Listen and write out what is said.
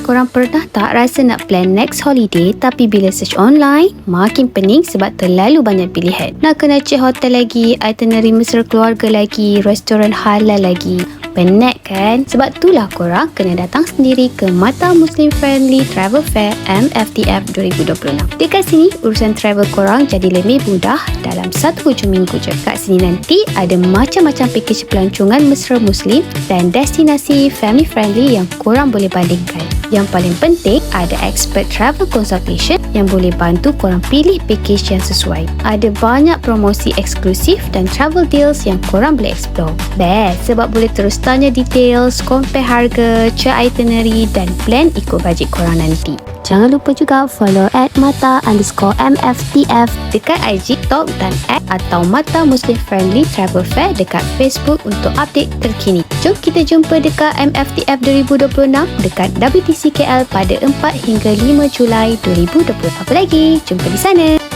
Korang pernah tak rasa nak plan next holiday tapi bila search online, makin pening sebab terlalu banyak pilihan. Nak kena check hotel lagi, itinerary mesra keluarga lagi, restoran halal lagi. Penat kan? Sebab itulah korang kena datang sendiri ke Mata Muslim Friendly Travel Fair MFTF 2026. Dekat sini, urusan travel korang jadi lebih mudah dalam satu hujung minggu je. Kat sini nanti ada macam-macam package pelancongan mesra Muslim dan destinasi family friendly yang korang boleh bandingkan. Yang paling penting, ada expert travel consultation yang boleh bantu korang pilih package yang sesuai. Ada banyak promosi eksklusif dan travel deals yang korang boleh explore. Best sebab boleh terus tanya details, compare harga, check itinerary dan plan ikut bajet korang nanti. Jangan lupa juga follow @mata_mftf dekat IG, TikTok dan atau Mata Muslim Friendly Travel Fair dekat Facebook untuk update terkini. Jom kita jumpa dekat MFTF 2026 dekat WTC KL pada 4 hingga 5 Julai 2020. Apa lagi? Jumpa di sana.